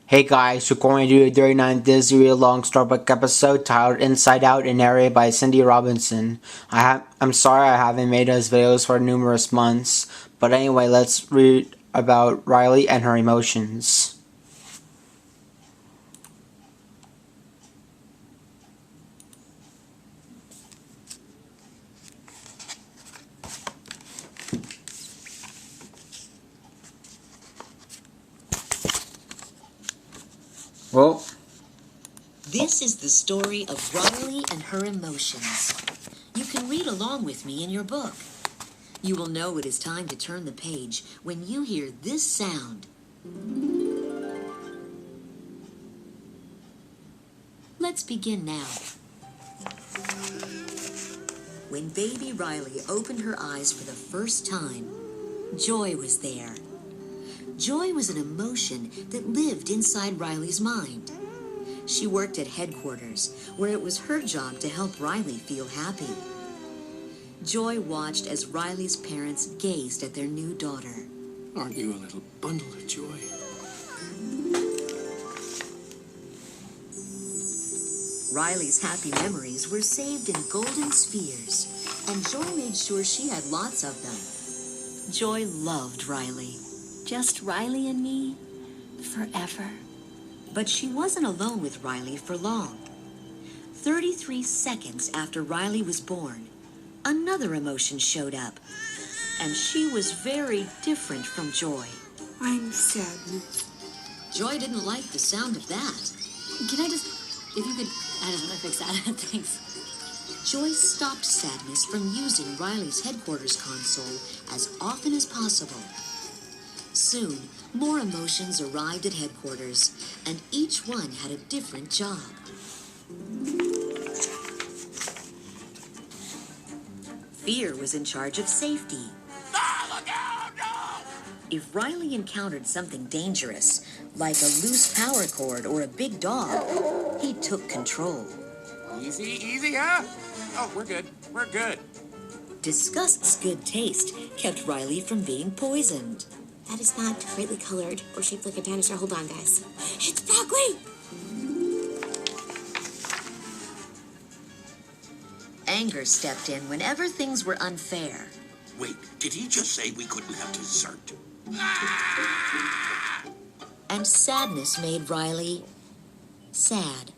Hey guys, we're going to do a 39 Disney real long Storybook episode titled Inside Out and narrated by Cindy Robinson. I'm sorry I haven't made those videos for numerous months, but anyway, let's read about Riley and her emotions. Well, This is the story of Riley and her emotions. You can read along with me in your book. You will know it is time to turn the page when you hear this sound. Let's begin now. When baby Riley opened her eyes for the first time, joy was there. Joy was an emotion that lived inside Riley's mind. She worked at headquarters, where it was her job to help Riley feel happy. Joy watched as Riley's parents gazed at their new daughter. Aren't you a little bundle of joy? Riley's happy memories were saved in golden spheres, and Joy made sure she had lots of them. Joy loved Riley. Just Riley and me, forever. But she wasn't alone with Riley for long. 33 seconds after Riley was born, another emotion showed up, and she was very different from Joy. I'm sad. Joy didn't like the sound of that. Can I just, if you could, I just want to fix that. Thanks. Joy stopped sadness from using Riley's headquarters console as often as possible. Soon, more emotions arrived at headquarters, and each one had a different job. Fear was in charge of safety. Look out! No! If Riley encountered something dangerous, like a loose power cord or a big dog, he took control. Easy, huh? Oh, we're good. Disgust's good taste kept Riley from being poisoned. That is not brightly colored or shaped like a dinosaur. Hold on, guys. It's broccoli! Anger stepped in whenever things were unfair. Wait, did he just say we couldn't have dessert? And sadness made Riley sad.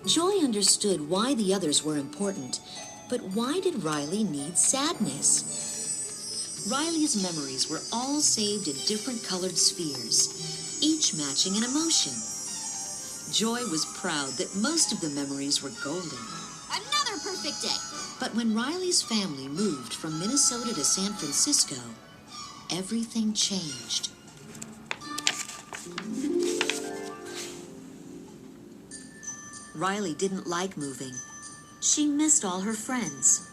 Joy understood why the others were important, but why did Riley need sadness? Riley's memories were all saved in different colored spheres, each matching an emotion. Joy was proud that most of the memories were golden. Another perfect day. But when Riley's family moved from Minnesota to San Francisco, everything changed. Riley didn't like moving. She missed all her friends.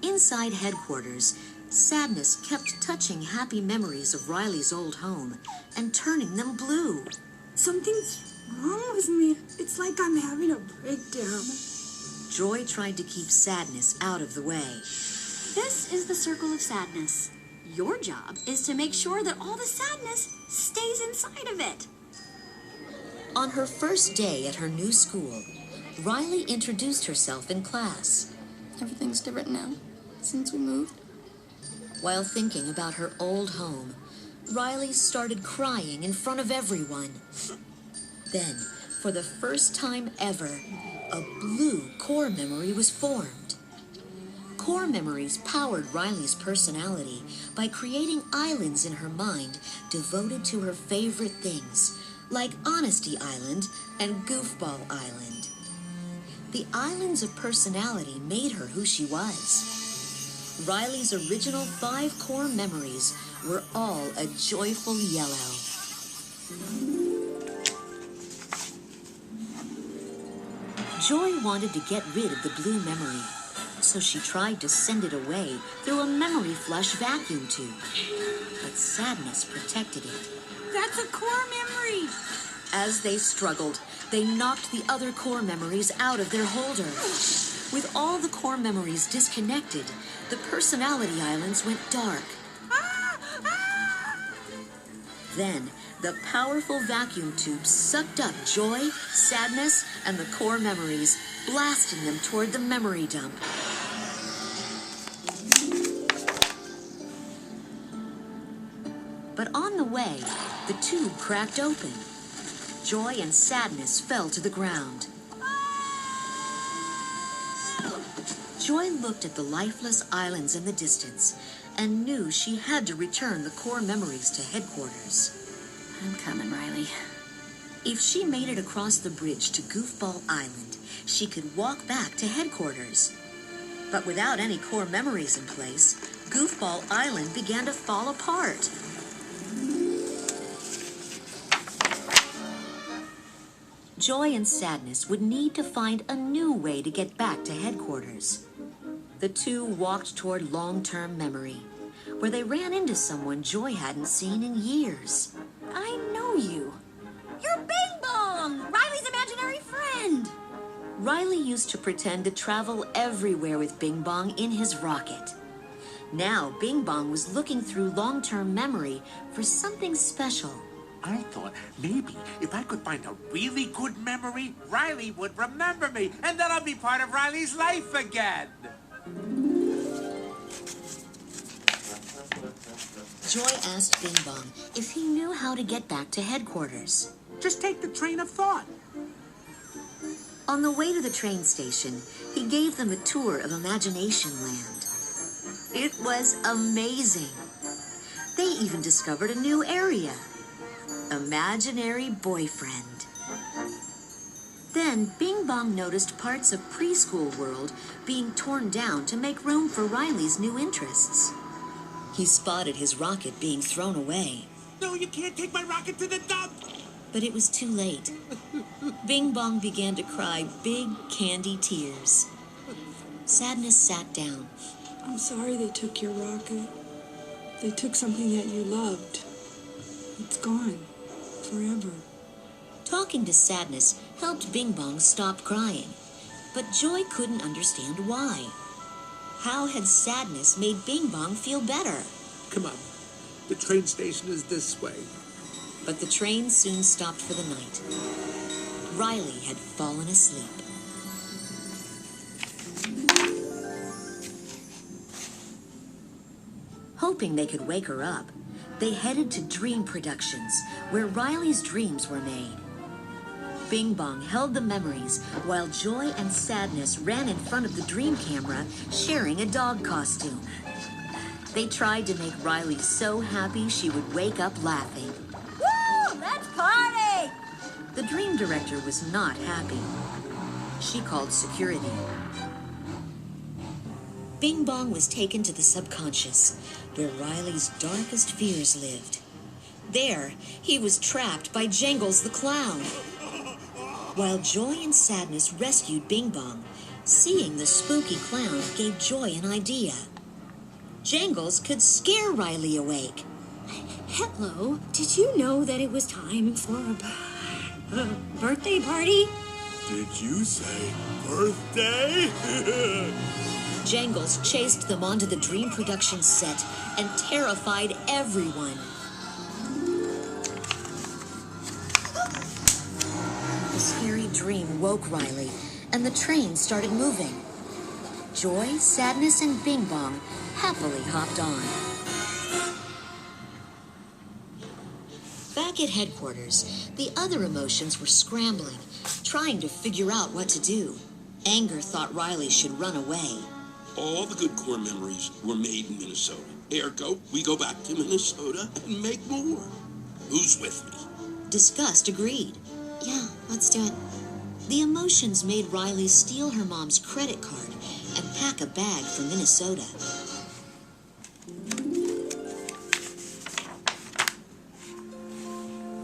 Inside headquarters, sadness kept touching happy memories of Riley's old home and turning them blue. Something's wrong with me. It's like I'm having a breakdown. Joy tried to keep sadness out of the way. This is the circle of sadness. Your job is to make sure that all the sadness stays inside of it. On her first day at her new school, Riley introduced herself in class. Everything's different now, since we moved. While thinking about her old home, Riley started crying in front of everyone. Then, for the first time ever, a blue core memory was formed. Core memories powered Riley's personality by creating islands in her mind devoted to her favorite things, like Honesty Island and Goofball Island. The islands of personality made her who she was. Riley's original 5 core memories were all a joyful yellow. Joy wanted to get rid of the blue memory, so she tried to send it away through a memory flush vacuum tube. But sadness protected it. That's a core memory. As they struggled, they knocked the other core memories out of their holder. With all the core memories disconnected, the personality islands went dark. Then, the powerful vacuum tube sucked up joy, sadness, and the core memories, blasting them toward the memory dump. But on the way, the tube cracked open. Joy and sadness fell to the ground. Joy looked at the lifeless islands in the distance and knew she had to return the core memories to headquarters. I'm coming, Riley. If she made it across the bridge to Goofball Island, she could walk back to headquarters. But without any core memories in place, Goofball Island began to fall apart. Joy and sadness would need to find a new way to get back to headquarters. The two walked toward long-term memory, where they ran into someone Joy hadn't seen in years. I know you. You're Bing Bong, Riley's imaginary friend. Riley used to pretend to travel everywhere with Bing Bong in his rocket. Now, Bing Bong was looking through long-term memory for something special. I thought maybe if I could find a really good memory, Riley would remember me, and then I'll be part of Riley's life again. Joy asked Bing Bong if he knew how to get back to headquarters. Just take the train of thought. On the way to the train station, he gave them a tour of Imagination Land. It was amazing. They even discovered a new area. Imaginary Boyfriend. Then Bing Bong noticed parts of Preschool World being torn down to make room for Riley's new interests. He spotted his rocket being thrown away. No, you can't take my rocket to the dump. But it was too late. Bing Bong began to cry big candy tears. Sadness sat down. I'm sorry they took your rocket. They took something that you loved. It's gone. Forever. Talking to Sadness helped Bing Bong stop crying. But Joy couldn't understand why. How had Sadness made Bing Bong feel better? Come on. The train station is this way. But the train soon stopped for the night. Riley had fallen asleep. Hoping they could wake her up, they headed to Dream Productions, where Riley's dreams were made. Bing Bong held the memories while Joy and Sadness ran in front of the dream camera, sharing a dog costume. They tried to make Riley so happy she would wake up laughing. Woo! Let's party! The dream director was not happy. She called security. Bing Bong was taken to the subconscious, where Riley's darkest fears lived. There, he was trapped by Jangles the Clown. While Joy and Sadness rescued Bing Bong, seeing the spooky clown gave Joy an idea. Jangles could scare Riley awake. Hello, did you know that it was time for a birthday party? Did you say birthday? Jangles chased them onto the Dream Productions set and terrified everyone. The scary dream woke Riley, and the train started moving. Joy, Sadness, and Bing Bong happily hopped on. Back at headquarters, the other emotions were scrambling, trying to figure out what to do. Anger thought Riley should run away. All the good core memories were made in Minnesota. Ergo, we go back to Minnesota and make more. Who's with me? Disgust agreed. Yeah, let's do it. The emotions made Riley steal her mom's credit card and pack a bag for Minnesota.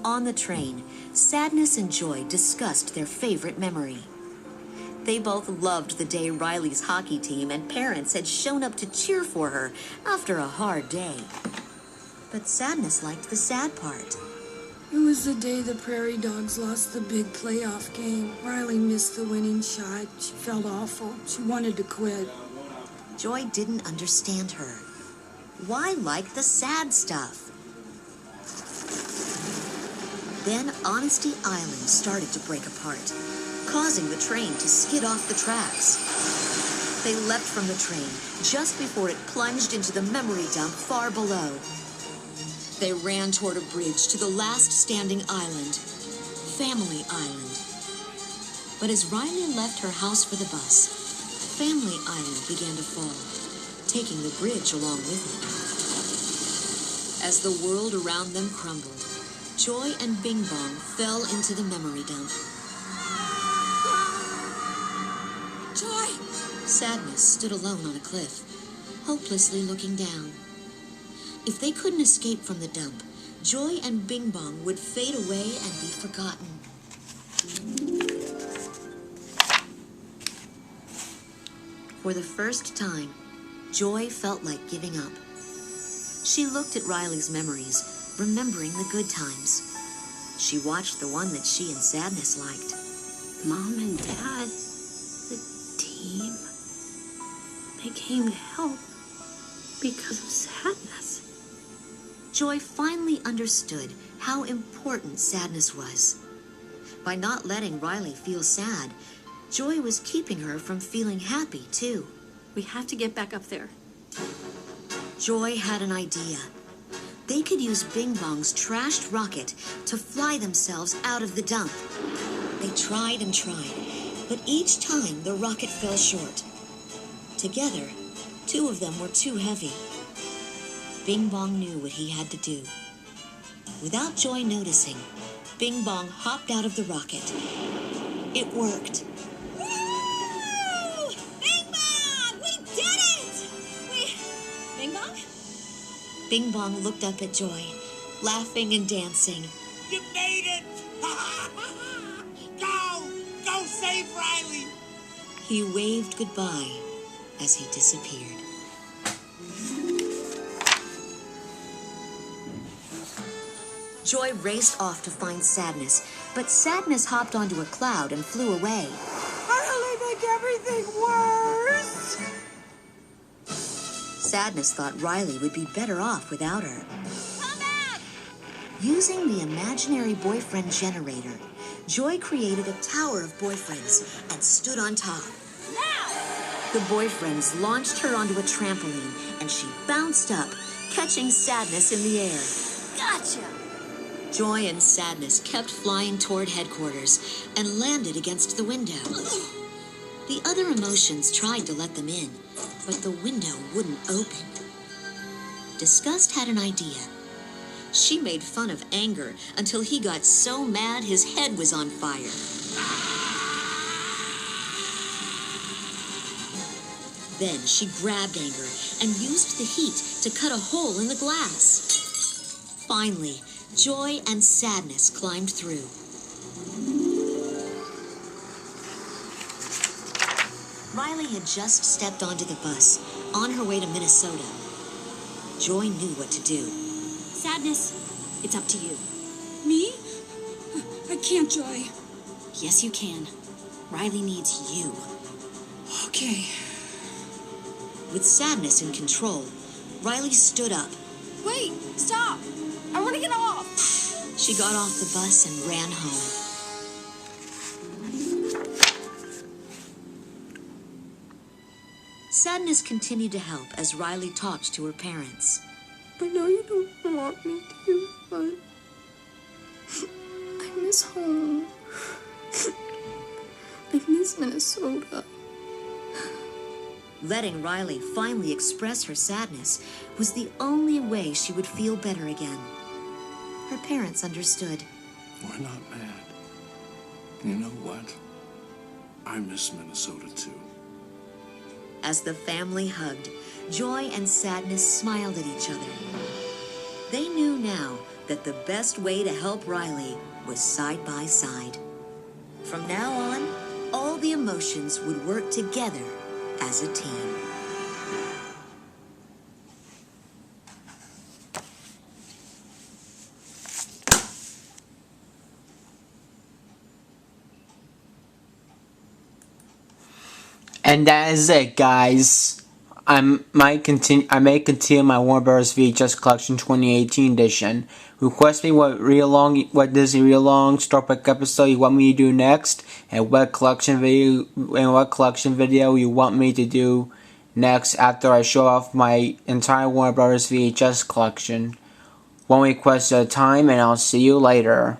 On the train, Sadness and Joy discussed their favorite memory. They both loved the day Riley's hockey team and parents had shown up to cheer for her after a hard day. But Sadness liked the sad part. It was the day the Prairie Dogs lost the big playoff game. Riley missed the winning shot. She felt awful. She wanted to quit. Joy didn't understand her. Why like the sad stuff? Then Honesty Island started to break apart, causing the train to skid off the tracks. They leapt from the train just before it plunged into the memory dump far below. They ran toward a bridge to the last standing island, Family Island. But as Riley left her house for the bus, Family Island began to fall, taking the bridge along with it. As the world around them crumbled, Joy and Bing Bong fell into the memory dump. Joy! Sadness stood alone on a cliff, hopelessly looking down. If they couldn't escape from the dump, Joy and Bing Bong would fade away and be forgotten. For the first time, Joy felt like giving up. She looked at Riley's memories, remembering the good times. She watched the one that she and Sadness liked. Mom and Dad, the team, they came to help because of Sadness. Joy finally understood how important Sadness was. By not letting Riley feel sad, Joy was keeping her from feeling happy, too. We have to get back up there. Joy had an idea. They could use Bing Bong's trashed rocket to fly themselves out of the dump. They tried and tried, but each time the rocket fell short. Together, two of them were too heavy. Bing Bong knew what he had to do. Without Joy noticing, Bing Bong hopped out of the rocket. It worked. Woo! Bing Bong! We did it! Bing Bong? Bing Bong looked up at Joy, laughing and dancing. You made it! Go! Go save Riley! He waved goodbye as he disappeared. Joy raced off to find Sadness, but Sadness hopped onto a cloud and flew away. I'll make everything worse! Sadness thought Riley would be better off without her. Come back! Using the imaginary boyfriend generator, Joy created a tower of boyfriends and stood on top. Now! The boyfriends launched her onto a trampoline, and she bounced up, catching Sadness in the air. Gotcha! Joy and Sadness kept flying toward headquarters and landed against the window. The other emotions tried to let them in, but the window wouldn't open. Disgust had an idea. She made fun of Anger until he got so mad his head was on fire. Then she grabbed Anger and used the heat to cut a hole in the glass. Finally, Joy and Sadness climbed through. Riley had just stepped onto the bus, on her way to Minnesota. Joy knew what to do. Sadness, it's up to you. Me? I can't, Joy. Yes, you can. Riley needs you. Okay. With Sadness in control, Riley stood up. Wait, stop. I want to get off. She got off the bus and ran home. Sadness continued to help as Riley talked to her parents. I know you don't want me to, but I miss home. I miss Minnesota. Letting Riley finally express her sadness was the only way she would feel better again. Her parents understood. We're not mad. You know what? I miss Minnesota too. As the family hugged, Joy and Sadness smiled at each other. They knew now that the best way to help Riley was side by side. From now on, all the emotions would work together as a team. And that is it, guys. I may continue my Warner Bros. VHS Collection 2018 edition. Request me what Disney real long Storybook episode you want me to do next, and what collection video you want me to do next after I show off my entire Warner Bros. VHS collection. One request at a time, and I'll see you later.